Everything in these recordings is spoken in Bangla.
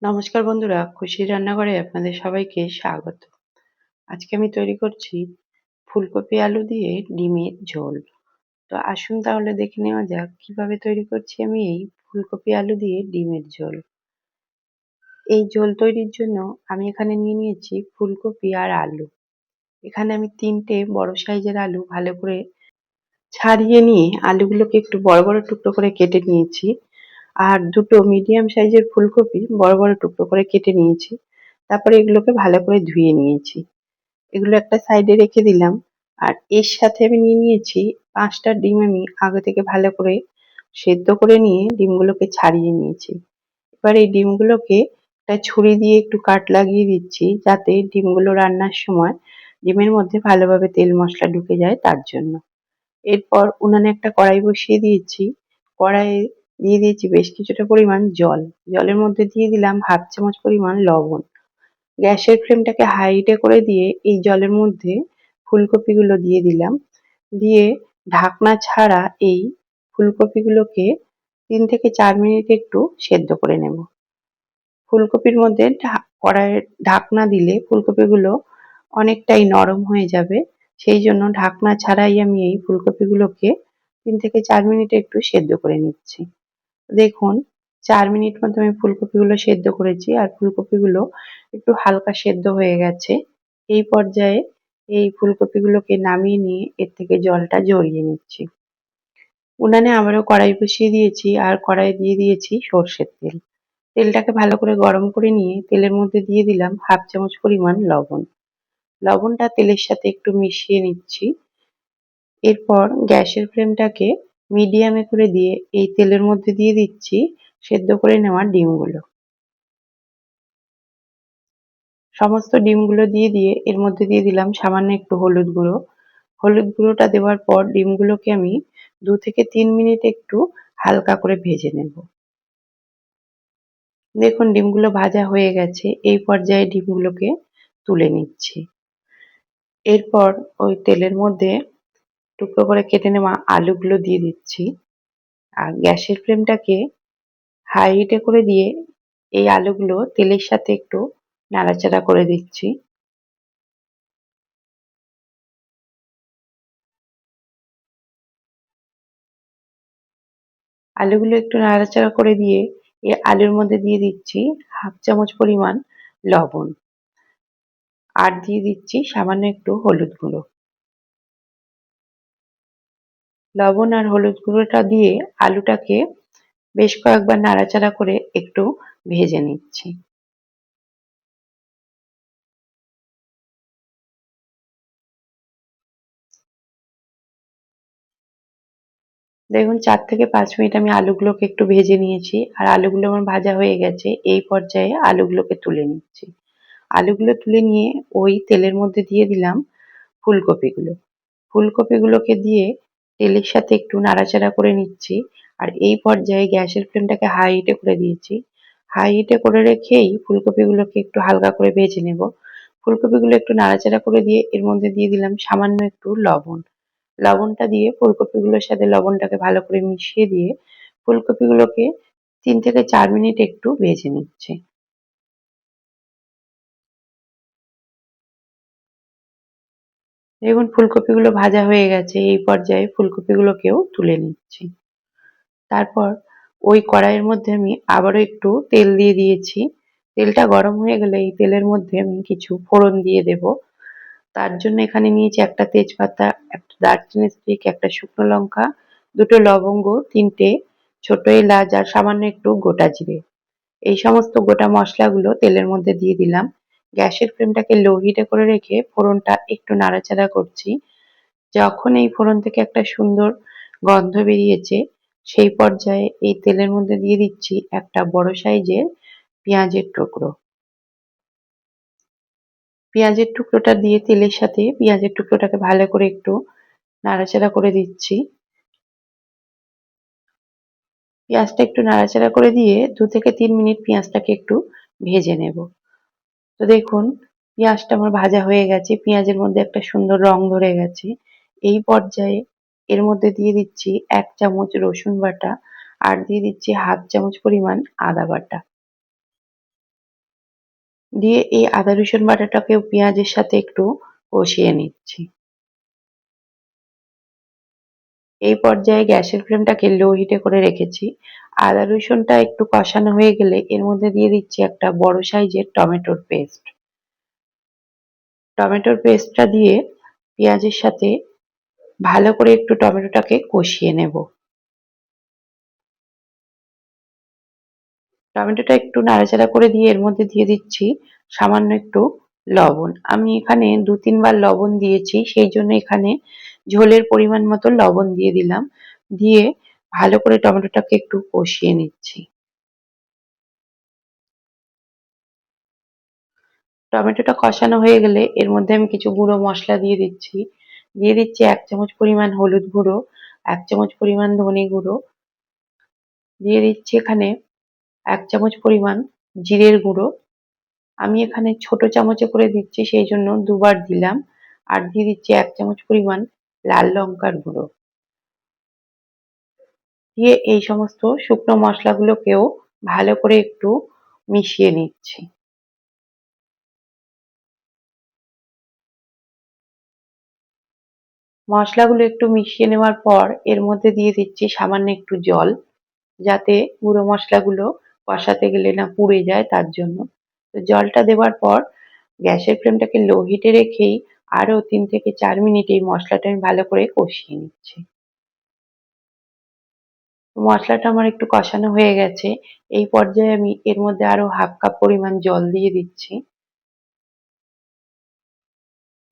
নমস্কার বন্ধুরা, খুশির রান্নাঘরে আপনাদের সবাইকে স্বাগত। আজকে আমি তৈরি করছি ফুলকপি আলু দিয়ে ডিমের ঝোল। তো আসুন তাহলে দেখে নেওয়া যাক কিভাবে তৈরি করছি আমি এই ফুলকপি আলু দিয়ে ডিমের ঝোল। এই ঝোল তৈরির জন্য আমি এখানে নিয়ে নিয়েছি ফুলকপি আর আলু। এখানে আমি ৩টে বড় সাইজের আলু ভালো করে ছাড়িয়ে নিয়ে আলুগুলোকে একটু বড় বড় টুকরো করে কেটে নিয়েছি। আর ২টো মিডিয়াম সাইজের ফুলকপি বড় বড় টুকরো করে কেটে নিয়েছি। তারপরে এগুলোকে ভালো করে ধুয়ে নিয়েছি। এগুলো একটা সাইডে রেখে দিলাম। আর এর সাথে আমি নিয়ে নিয়েছি ৫টা ডিম আমি আগে থেকে ভালো করে সেদ্ধ করে নিয়ে ডিমগুলোকে ছাড়িয়ে নিয়েছি। এবার এই ডিমগুলোকে একটা ছুরি দিয়ে একটু কাট লাগিয়ে দিচ্ছি যাতে ডিমগুলো রান্নার সময় ডিমের মধ্যে ভালোভাবে তেল মশলা ঢুকে যায় তার জন্য। এরপর উনানে একটা কড়াই বসিয়ে দিয়েছি। কড়াইয়ে দিয়ে দিয়েছি বেশ কিছুটা পরিমাণ জল। জলের মধ্যে দিয়ে দিলাম ১/২ চামচ পরিমাণ লবণ। গ্যাসের ফ্লেমটাকে হাইটে করে দিয়ে এই জলের মধ্যে ফুলকপিগুলো দিয়ে দিলাম। দিয়ে ঢাকনা ছাড়া এই ফুলকপিগুলোকে ৩ থেকে ৪ মিনিট একটু সেদ্ধ করে নেব। ফুলকপির মধ্যে কড়াইয়ের ঢাকনা দিলে ফুলকপিগুলো অনেকটাই নরম হয়ে যাবে। সেই জন্য ঢাকনা ছাড়াই আমি এই ফুলকপিগুলোকে ৩ থেকে ৪ মিনিট একটু সেদ্ধ করে নিচ্ছি। দেখুন ৪ মিনিট মতো আমি ফুলকপিগুলো সেদ্ধ করেছি আর ফুলকপিগুলো একটু হালকা সেদ্ধ হয়ে গেছে। এই পর্যায়ে এই ফুলকপিগুলোকে নামিয়ে নিয়ে এর থেকে জলটা ঝরিয়ে নিচ্ছি। উনানে আবারও কড়াই বসিয়ে দিয়েছি আর কড়াইয়ে দিয়ে দিয়েছি সর্ষের তেল। তেলটাকে ভালো করে গরম করে নিয়ে তেলের মধ্যে দিয়ে দিলাম ১/২ চামচ পরিমাণ লবণ। লবণটা তেলের সাথে একটু মিশিয়ে নিচ্ছি। এরপর গ্যাসের ফ্লেমটাকে মিডিয়ামে করে দিয়ে এই তেলের মধ্যে দিয়ে দিচ্ছি সেদ্ধ করে নেওয়া ডিমগুলো। সমস্ত ডিমগুলো দিয়ে এর মধ্যে দিয়ে দিলাম সামান্য একটু হলুদ গুঁড়ো। হলুদ গুঁড়োটা দেওয়ার পর ডিমগুলোকে আমি ২ থেকে ৩ মিনিট একটু হালকা করে ভেজে নেব। দেখুন ডিমগুলো ভাজা হয়ে গেছে। এই পর্যায়ে ডিমগুলোকে তুলে নিচ্ছি। এরপর ওই তেলের মধ্যে টুকরো করে কেটে নেওয়া আলুগুলো দিয়ে দিচ্ছি। আর গ্যাসের ফ্লেমটাকে হাই হিটে করে দিয়ে এই আলুগুলো তেলের সাথে একটু নাড়াচাড়া করে দিচ্ছি। আলুগুলো একটু নাড়াচাড়া করে দিয়ে এই আলুর মধ্যে দিয়ে দিচ্ছি ১/২ চামচ পরিমাণ লবণ। আর দিয়ে দিচ্ছি সামান্য একটু হলুদ গুঁড়ো। লবণ আর হলুদ গুঁড়োটা দিয়ে আলুটাকে বেশ কয়েকবার নাড়াচাড়া করে একটু ভেজে নিচ্ছি। দেখুন ৪ থেকে ৫ মিনিট আমি আলুগুলোকে একটু ভেজে নিয়েছি আর আলুগুলো আমার ভাজা হয়ে গেছে। এই পর্যায়ে আলুগুলোকে তুলে নিচ্ছি। আলুগুলো তুলে নিয়ে ওই তেলের মধ্যে দিয়ে দিলাম ফুলকপিগুলো। ফুলকপিগুলোকে দিয়ে তেলের সাথে একটু নাড়াচাড়া করে নিচ্ছি। আর এই পর্যায়ে গ্যাসের ফ্লেমটাকে হাই হিটে করে দিয়েছি। হাই হিটে করে রেখেই ফুলকপিগুলোকে একটু হালকা করে ভেজে নেব। ফুলকপিগুলো একটু নাড়াচাড়া করে দিয়ে এর মধ্যে দিয়ে দিলাম সামান্য একটু লবণ। লবণটা দিয়ে ফুলকপিগুলোর সাথে লবণটাকে ভালো করে মিশিয়ে দিয়ে ফুলকপিগুলোকে ৩ থেকে ৪ মিনিট একটু ভেজে নিচ্ছি। দেখুন ফুলকপিগুলো ভাজা হয়ে গেছে। এই পর্যায়ে ফুলকপিগুলোকেও তুলে নিচ্ছি। তারপর ওই কড়াইয়ের মধ্যে আমি আবারও একটু তেল দিয়ে দিয়েছি। তেলটা গরম হয়ে গেলে এই তেলের মধ্যে আমি কিছু ফোড়ন দিয়ে দেব। তার জন্য এখানে নিয়েছি একটা তেজপাতা, একটা দারচিনি স্টিক, একটা শুকনো লঙ্কা, ২টো লবঙ্গ, ৩টে ছোট এলাচ আর সামান্য একটু গোটা জিরে। এই সমস্ত গোটা মশলাগুলো তেলের মধ্যে দিয়ে দিলাম। গ্যাসের ফ্লেমটাকে লো হিটে করে রেখে ফোড়নটা একটু নাড়াচাড়া করছি। যখন এই ফোড়ন থেকে একটা সুন্দর গন্ধ বেরিয়েছে সেই পর্যায়ে এই তেলের মধ্যে দিয়ে দিচ্ছি একটা বড় সাইজের পেঁয়াজের টুকরো। পেঁয়াজের টুকরোটা দিয়ে তেলের সাথে পেঁয়াজের টুকরোটাকে ভালো করে একটু নাড়াচাড়া করে দিচ্ছি। পেঁয়াজটা একটু নাড়াচাড়া করে দিয়ে ২ থেকে ৩ মিনিট পেঁয়াজটাকে একটু ভেজে নেব। তো দেখুন পেঁয়াজটা আমার ভাজা হয়ে গেছে। পেঁয়াজের মধ্যে একটা সুন্দর রং ধরে গেছে। এই পর্যায়ে এর মধ্যে দিয়ে দিচ্ছি ১ চামচ রসুন বাটা আর দিয়ে দিচ্ছি ১/২ চামচ পরিমাণ আদা বাটা। দিয়ে এই আদা রসুন বাটাটাকেও পেঁয়াজের সাথে একটু কষিয়ে নিচ্ছি। এই পর্যায়ে গ্যাসের ফ্লেমটাকে লো হিটে করে রেখেছি। আদা রসুনটা একটু কষানো হয়ে গেলে এর মধ্যে দিয়ে দিচ্ছি একটা বড় সাইজের টমেটোর পেস্ট। টমেটোর পেস্টটা দিয়ে পেঁয়াজের সাথে ভালো করে একটু টমেটোটাকে কষিয়ে নেব। টমেটোটা একটু নাড়াচাড়া করে দিয়ে এর মধ্যে দিয়ে দিচ্ছি সামান্য একটু লবণ। আমি এখানে ২-৩ বার লবণ দিয়েছি, সেই জন্য এখানে ঝোলের পরিমাণ মতো লবণ দিয়ে দিলাম। দিয়ে ভালো করে টমেটোটাকে একটু কষিয়ে নিচ্ছি। টমেটোটা কষানো হয়ে গেলে এর মধ্যে আমি কিছু গুঁড়ো মশলা দিয়ে দিচ্ছি। দিয়ে দিচ্ছি ১ চামচ পরিমাণ হলুদ গুঁড়ো, ১ চামচ পরিমাণ ধনে গুঁড়ো, দিয়ে দিচ্ছি এখানে ১ চামচ পরিমাণ জিরের গুঁড়ো। আমি এখানে ছোট চামচে করে দিচ্ছি, সেই জন্য ২ বার দিলাম। আর দিয়ে দিচ্ছি ১ চামচ পরিমাণ লাল লঙ্কার গুঁড়ো। দিয়ে এই সমস্ত শুকনো মশলাগুলোকেও ভালো করে একটু মিশিয়ে নিচ্ছি। মশলাগুলো একটু মিশিয়ে নেওয়ার পর এর মধ্যে দিয়ে দিচ্ছি সামান্য একটু জল, যাতে গুঁড়ো মশলাগুলো কষাতে গেলে না পুড়ে যায় তার জন্য। তো জলটা দেওয়ার পর গ্যাসের ফ্লেমটাকে লো হিটে রেখেই আরো ৩ থেকে ৪ মিনিট এই মশলাটা আমি ভালো করে কষিয়ে নিচ্ছি। মশলাটা আমার একটু কষানো হয়ে গেছে। এই পর্যায়ে আমি এর মধ্যে আরো ১/২ কাপ পরিমাণ জল দিয়ে দিচ্ছি।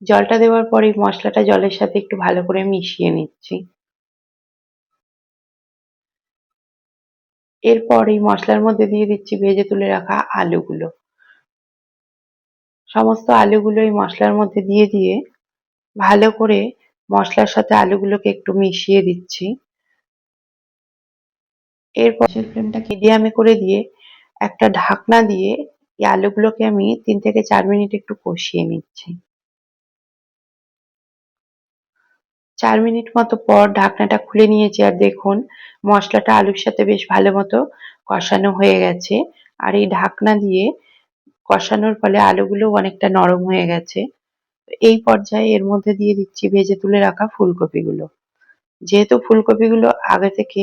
জলটা দেওয়ার পর এই মশলাটা জলের সাথে একটু ভালো করে মিশিয়ে নিচ্ছি। এরপর এই মশলার মধ্যে দিয়ে দিচ্ছি ভেজে তুলে রাখা আলুগুলো। সমস্ত আলুগুলো এই মশলার মধ্যে দিয়ে ভালো করে মশলার সাথে আলুগুলোকে একটু মিশিয়ে দিচ্ছি। এরপর গ্যাসের ফ্লেমটাকে মিডিয়ামে করে দিয়ে একটা ঢাকনা দিয়ে এই আলুগুলোকে আমি ৩ থেকে ৪ মিনিট একটু কষিয়ে নিচ্ছি। ৪ মিনিট মতো পর ঢাকনাটা খুলে নিয়েছি আর দেখুন মশলাটা আলুর সাথে বেশ ভালো মতো কষানো হয়ে গেছে। আর এই ঢাকনা দিয়ে কষানোর ফলে আলুগুলোও অনেকটা নরম হয়ে গেছে। এই পর্যায়ে এর মধ্যে দিয়ে দিচ্ছি ভেজে তুলে রাখা ফুলকপিগুলো। যেহেতু ফুলকপিগুলো আগে থেকে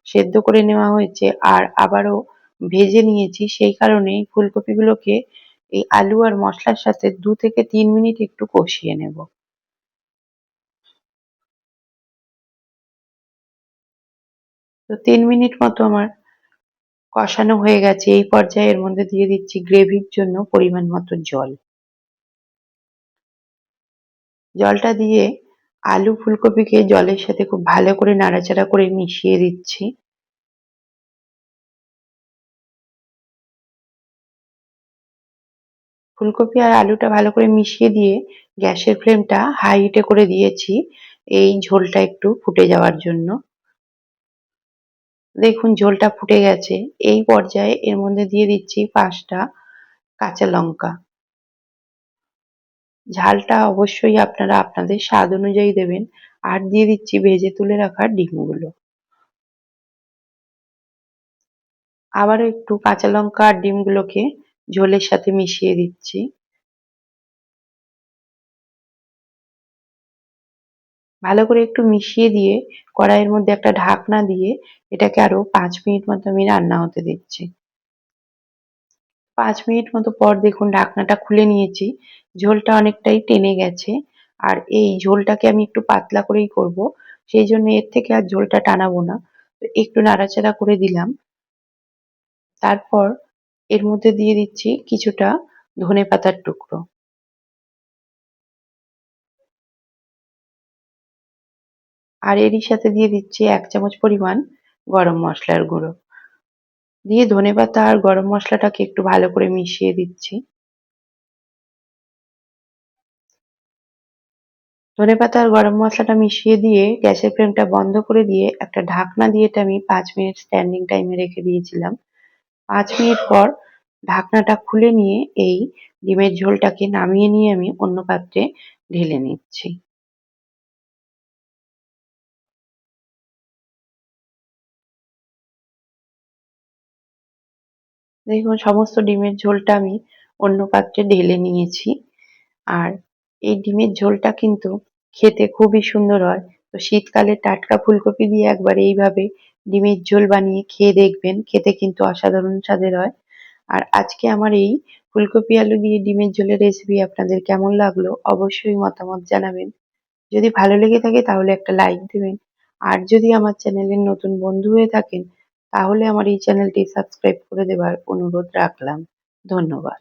সেদ্ধ করে নেওয়া হয়েছে আর আবারও ভেজে নিয়েছি, সেই কারণে এই ফুলকপিগুলোকে এই আলু আর মশলার সাথে ২ থেকে ৩ মিনিট একটু কষিয়ে নেব। তো ৩ মিনিট মতো আমার কষানো হয়ে গেছে। এই পর্যায়ে এর মধ্যে দিয়ে দিচ্ছি গ্রেভির জন্য পরিমাণ মতো জল। জলটা দিয়ে আলু ফুলকপিকে জলের সাথে খুব ভালো করে নাড়াচাড়া করে মিশিয়ে দিচ্ছি। ফুলকপি আর আলুটা ভালো করে মিশিয়ে দিয়ে গ্যাসের ফ্লেমটা হাই হিটে করে দিয়েছি এই ঝোলটা একটু ফুটে যাওয়ার জন্য। দেখুন ঝোলটা ফুটে গেছে। এই পর্যায়ে এর মধ্যে দিয়ে দিচ্ছি ৫টা কাঁচা লঙ্কা। ঝালটা অবশ্যই আপনারা আপনাদের স্বাদ অনুযায়ী দেবেন। আর দিয়ে দিচ্ছি ভেজে তুলে রাখা ডিমগুলো। আবারও একটু কাঁচা লঙ্কা আর ডিমগুলোকে ঝোলের সাথে মিশিয়ে দিচ্ছি। ভালো করে একটু মিশিয়ে দিয়ে কড়াইয়ের মধ্যে একটা ঢাকনা দিয়ে এটাকে আরো ৫ মিনিট মতো আমি রান্না হতে দিচ্ছি। ৫ মিনিট মতো পর দেখুন ঢাকনাটা খুলে নিয়েছি। ঝোলটা অনেকটাই টেনে গেছে। আর এই ঝোলটাকে আমি একটু পাতলা করেই করব। সেই জন্য এর থেকে আর ঝোলটা টানাবো না। তো একটু নাড়াচাড়া করে দিলাম। তারপর এর মধ্যে দিয়ে দিচ্ছি কিছুটা ধনেপাতার টুকরো। আর এরই সাথে দিয়ে দিচ্ছি ১ চামচ পরিমাণ গরম মসলার গুঁড়ো। দিয়ে ধনেপাতা আর গরম মসলাটাকে একটু ভালো করে মিশিয়ে দিচ্ছি। ধনেপাতা আর গরম মসলাটা মিশিয়ে দিয়ে গ্যাসের ফ্লেমটা বন্ধ করে দিয়ে একটা ঢাকনা দিয়ে এটা আমি ৫ মিনিট স্ট্যান্ডিং টাইমে রেখে দিয়েছিলাম। ৫ মিনিট পর ঢাকনাটা খুলে নিয়ে এই ডিমের ঝোলটাকে নামিয়ে নিয়ে আমি অন্য পাত্রে ঢেলে নিচ্ছি। দেখুন সমস্ত ডিমের ঝোলটা আমি অন্য পাত্রে ঢেলে নিয়েছি। আর এই ডিমের ঝোলটা কিন্তু খেতে খুবই সুন্দর হয়। তো শীতকালে টাটকা ফুলকপি দিয়ে একবার এইভাবে ডিমের ঝোল বানিয়ে খেয়ে দেখবেন, খেতে কিন্তু অসাধারণ স্বাদের হয়। আর আজকে আমার এই ফুলকপি আলু দিয়ে ডিমের ঝোলের রেসিপি আপনাদের কেমন লাগলো অবশ্যই মতামত জানাবেন। যদি ভালো লেগে থাকে তাহলে একটা লাইক দেবেন। আর যদি আমার চ্যানেলের নতুন বন্ধু হয়ে থাকেন তাহলে আমার এই চ্যানেলটি সাবস্ক্রাইব করে দেওয়ার অনুরোধ রাখলাম। ধন্যবাদ।